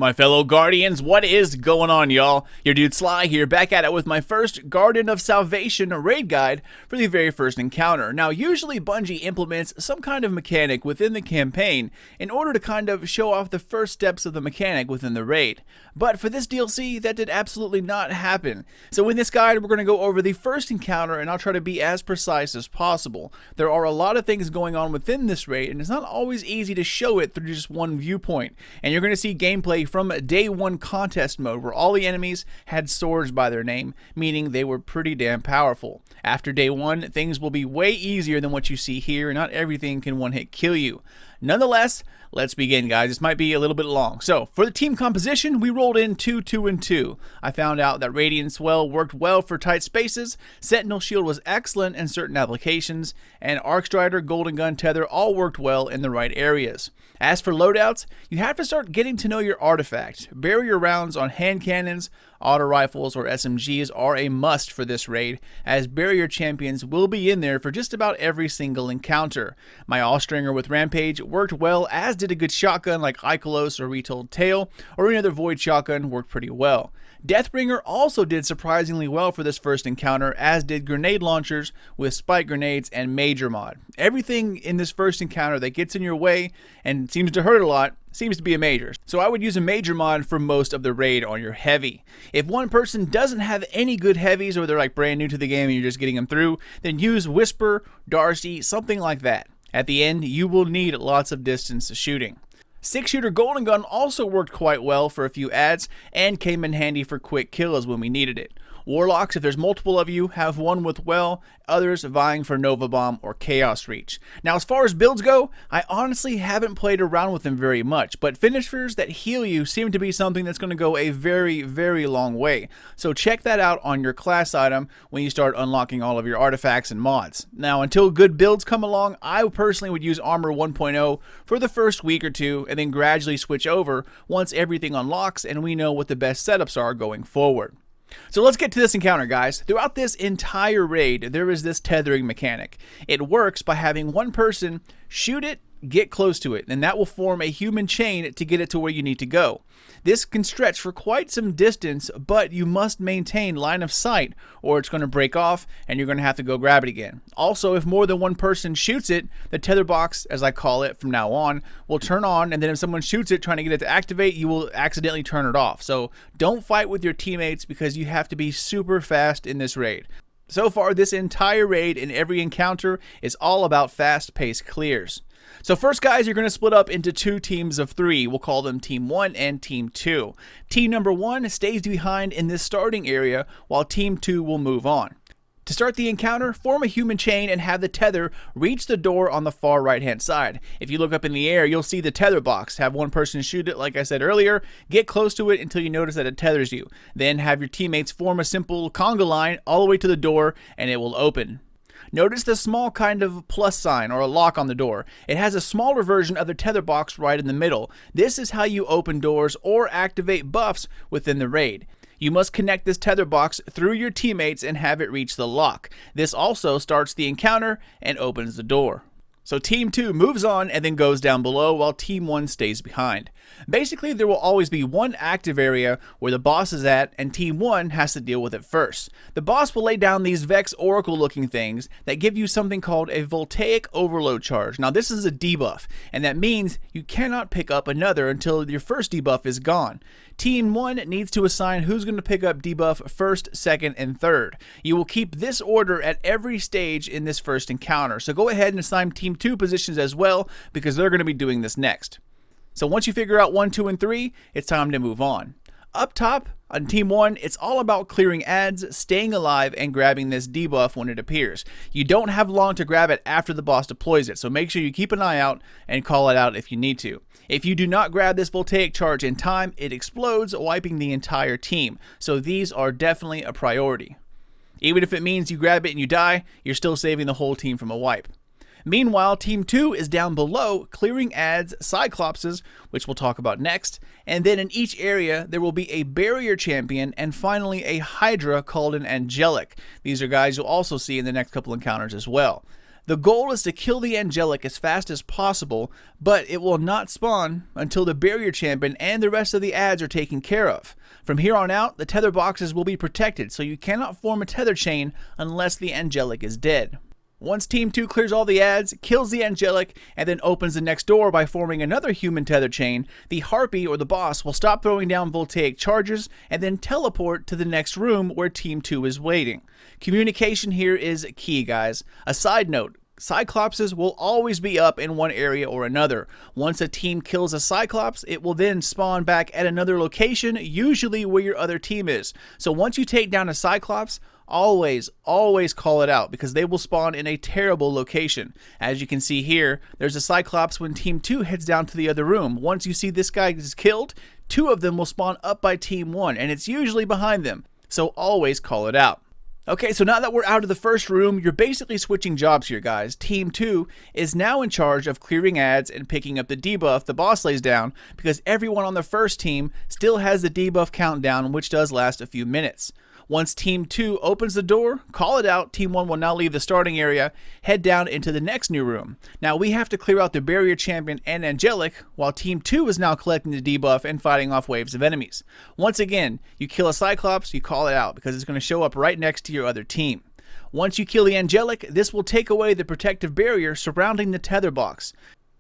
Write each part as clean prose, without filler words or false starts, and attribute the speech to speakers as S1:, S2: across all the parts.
S1: My fellow Guardians, what is going on, y'all? Your dude Sly here, back at it with my first Garden of Salvation raid guide for the very first encounter. Now, usually Bungie implements some kind of mechanic within the campaign in order to kind of show off the first steps of the mechanic within the raid. But for this DLC, that did absolutely not happen. So in this guide, we're going to go over the first encounter, and I'll try to be as precise as possible. There are a lot of things going on within this raid, and it's not always easy to show it through just one viewpoint. And you're going to see gameplay from day one contest mode, where all the enemies had swords by their name, meaning they were pretty damn powerful. After day one, things will be way easier than what you see here, and not everything can one-hit kill you. Nonetheless, let's begin, guys. This might be a little bit long. So, for the team composition, we rolled in 2, 2, and 2. I found out that Radiant Swell worked well for tight spaces, Sentinel Shield was excellent in certain applications, and Arc Strider, Golden Gun, Tether all worked well in the right areas. As for loadouts, you have to start getting to know your artifact. Barrier rounds on hand cannons, auto rifles, or SMGs are a must for this raid, as barrier champions will be in there for just about every single encounter. My Allstringer with Rampage worked well, as did a good shotgun like Ikelos or Retold Tale, or any other Void shotgun worked pretty well. Deathbringer also did surprisingly well for this first encounter, as did grenade launchers with spike grenades and Major Mod. Everything in this first encounter that gets in your way and seems to hurt a lot seems to be a major. So I would use a Major Mod for most of the raid on your heavy. If one person doesn't have any good heavies, or they're like brand new to the game and you're just getting them through, then use Whisper, Darcy, something like that. At the end, you will need lots of distance shooting. 6-shooter Golden Gun also worked quite well for a few ads and came in handy for quick kills when we needed it. Warlocks, if there's multiple of you, have one with well, others vying for Nova Bomb or Chaos Reach. Now, as far as builds go, I honestly haven't played around with them very much, but finishers that heal you seem to be something that's going to go a very, very long way. So check that out on your class item when you start unlocking all of your artifacts and mods. Now, until good builds come along, I personally would use Armor 1.0 for the first week or two, and then gradually switch over once everything unlocks and we know what the best setups are going forward. So let's get to this encounter, guys. Throughout this entire raid, there is this tethering mechanic. It works by having one person shoot it, get close to it, and that will form a human chain to get it to where you need to go. This can stretch for quite some distance, but you must maintain line of sight or it's going to break off and you're going to have to go grab it again. Also, if more than one person shoots it, the tether box, as I call it from now on, will turn on, and then if someone shoots it trying to get it to activate, you will accidentally turn it off. So don't fight with your teammates because you have to be super fast in this raid. So far, this entire raid and every encounter is all about fast-paced clears. So first, guys, you're going to split up into 2 teams of 3. We'll call them Team 1 and Team 2. Team number 1 stays behind in this starting area, while Team 2 will move on. To start the encounter, form a human chain and have the tether reach the door on the far right-hand side. If you look up in the air, you'll see the tether box. Have one person shoot it, like I said earlier. Get close to it until you notice that it tethers you. Then have your teammates form a simple conga line all the way to the door, and it will open. Notice the small kind of plus sign or a lock on the door. It has a smaller version of the tether box right in the middle. This is how you open doors or activate buffs within the raid. You must connect this tether box through your teammates and have it reach the lock. This also starts the encounter and opens the door. So Team 2 moves on and then goes down below while Team 1 stays behind. Basically, there will always be one active area where the boss is at, and Team 1 has to deal with it first. The boss will lay down these Vex Oracle looking things that give you something called a Voltaic Overload Charge. Now this is a debuff, and that means you cannot pick up another until your first debuff is gone. Team 1 needs to assign who's going to pick up debuff first, second, and third. You will keep this order at every stage in this first encounter, so go ahead and assign Team 2 positions as well, because they're going to be doing this next. So once you figure out 1, 2, and 3, it's time to move on. Up top, on Team 1, it's all about clearing ads, staying alive, and grabbing this debuff when it appears. You don't have long to grab it after the boss deploys it, so make sure you keep an eye out and call it out if you need to. If you do not grab this Voltaic charge in time, it explodes, wiping the entire team, so these are definitely a priority. Even if it means you grab it and you die, you're still saving the whole team from a wipe. Meanwhile, Team 2 is down below, clearing ads, Cyclopses, which we'll talk about next, and then in each area there will be a barrier champion and finally a Hydra called an Angelic. These are guys you'll also see in the next couple encounters as well. The goal is to kill the angelic as fast as possible, but it will not spawn until the barrier champion and the rest of the adds are taken care of. From here on out, the tether boxes will be protected, so you cannot form a tether chain unless the angelic is dead. Once Team 2 clears all the adds, kills the angelic, and then opens the next door by forming another human tether chain, the harpy or the boss will stop throwing down voltaic charges and then teleport to the next room where Team 2 is waiting. Communication here is key, guys. A side note, Cyclopses will always be up in one area or another. Once a team kills a Cyclops, it will then spawn back at another location, usually where your other team is. So once you take down a Cyclops, always call it out, because they will spawn in a terrible location. As you can see here, there's a Cyclops when Team 2 heads down to the other room. Once you see this guy is killed, 2 of them will spawn up by Team 1, and it's usually behind them. So always call it out. Okay, so now that we're out of the first room, you're basically switching jobs here, guys. Team 2 is now in charge of clearing adds and picking up the debuff the boss lays down, because everyone on the first team still has the debuff countdown, which does last a few minutes. Once Team 2 opens the door, call it out, Team 1 will now leave the starting area, head down into the next new room. Now we have to clear out the barrier champion and angelic, while Team 2 is now collecting the debuff and fighting off waves of enemies. Once again, you kill a Cyclops, you call it out, because it's going to show up right next to your other team. Once you kill the angelic, this will take away the protective barrier surrounding the tether box.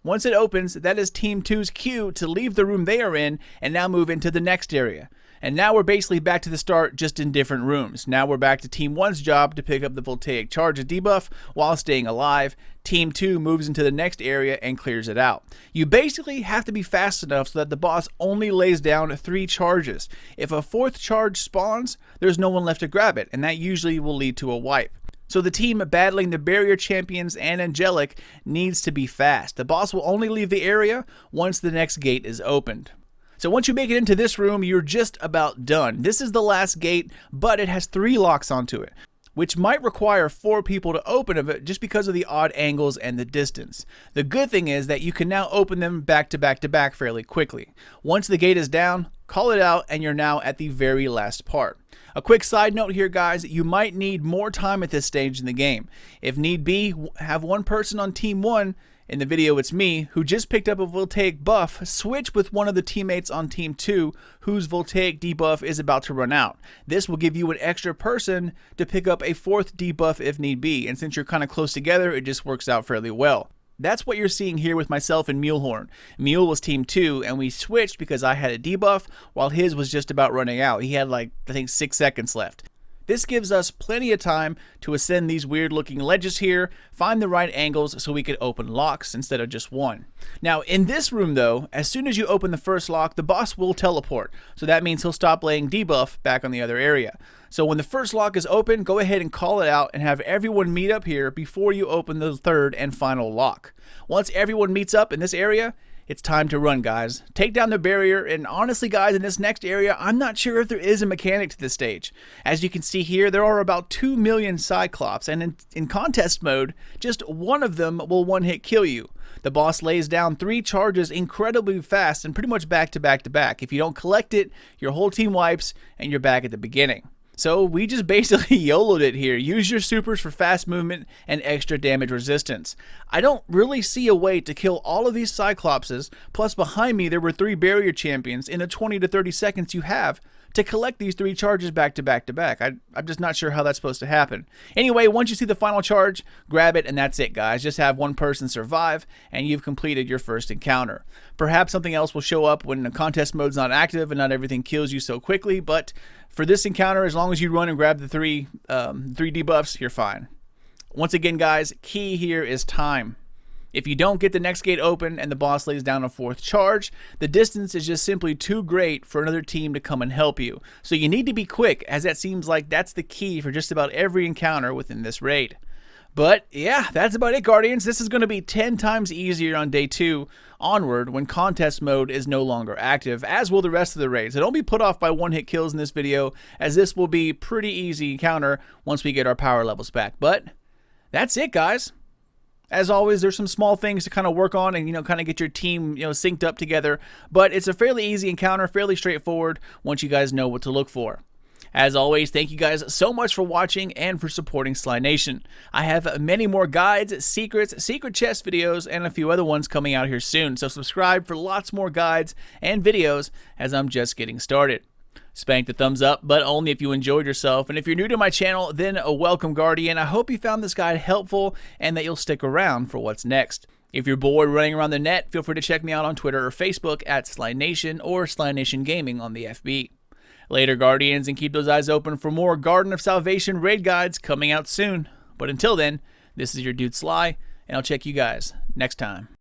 S1: Once it opens, that is Team 2's cue to leave the room they are in and now move into the next area. And now we're basically back to the start, just in different rooms. Now we're back to Team 1's job to pick up the voltaic charge debuff while staying alive. Team 2 moves into the next area and clears it out. You basically have to be fast enough so that the boss only lays down 3 charges. If a 4th charge spawns, there's no one left to grab it, and that usually will lead to a wipe. So the team battling the barrier champions and angelic needs to be fast. The boss will only leave the area once the next gate is opened. So once you make it into this room, you're just about done. This is the last gate, but it has 3 locks onto it, which might require 4 people to open it just because of the odd angles and the distance. The good thing is that you can now open them back to back to back fairly quickly. Once the gate is down, call it out, and you're now at the very last part. A quick side note here, guys, you might need more time at this stage in the game. If need be, have one person on Team 1, in the video it's me, who just picked up a voltaic buff, switch with one of the teammates on Team 2 whose voltaic debuff is about to run out. This will give you an extra person to pick up a 4th debuff if need be, and since you're kind of close together, it just works out fairly well. That's what you're seeing here with myself and Mulehorn. Mule was Team 2, and we switched because I had a debuff, while his was just about running out. He had I think 6 seconds left. This gives us plenty of time to ascend these weird looking ledges here, find the right angles so we could open locks instead of just one. Now in this room though, as soon as you open the first lock, the boss will teleport. So that means he'll stop laying debuff back on the other area. So when the first lock is open, go ahead and call it out and have everyone meet up here before you open the third and final lock. Once everyone meets up in this area, it's time to run, guys. Take down the barrier, and honestly, guys, in this next area, I'm not sure if there is a mechanic to this stage. As you can see here, there are about 2 million Cyclops, and in contest mode, just one of them will one-hit kill you. The boss lays down 3 charges incredibly fast and pretty much back to back to back. If you don't collect it, your whole team wipes, and you're back at the beginning. So we just basically YOLO'd it here. Use your supers for fast movement and extra damage resistance. I don't really see a way to kill all of these Cyclopses, plus behind me there were 3 barrier champions in the 20 to 30 seconds you have to collect these 3 charges back to back to back. I'm just not sure how that's supposed to happen. Anyway, once you see the final charge, grab it and that's it, guys. Just have one person survive and you've completed your first encounter. Perhaps something else will show up when the contest mode's not active and not everything kills you so quickly, but for this encounter, as long as you run and grab the 3 debuffs, you're fine. Once again, guys, key here is time. If you don't get the next gate open and the boss lays down a 4th charge, the distance is just simply too great for another team to come and help you. So you need to be quick, as that seems like that's the key for just about every encounter within this raid. But yeah, that's about it, Guardians. This is going to be 10 times easier on day 2 onward when contest mode is no longer active, as will the rest of the raids. So don't be put off by one-hit kills in this video, as this will be pretty easy encounter once we get our power levels back. But that's it, guys. As always, there's some small things to kind of work on and, kind of get your team, synced up together. But it's a fairly easy encounter, fairly straightforward once you guys know what to look for. As always, thank you guys so much for watching and for supporting Sly Nation. I have many more guides, secrets, secret chest videos, and a few other ones coming out here soon, so subscribe for lots more guides and videos as I'm just getting started. Spank the thumbs up, but only if you enjoyed yourself, and if you're new to my channel, then a welcome, Guardian. I hope you found this guide helpful and that you'll stick around for what's next. If you're bored running around the net, feel free to check me out on Twitter or Facebook at Sly Nation or Sly Nation Gaming on the FB. Later, Guardians, and keep those eyes open for more Garden of Salvation raid guides coming out soon. But until then, this is your dude Sly, and I'll check you guys next time.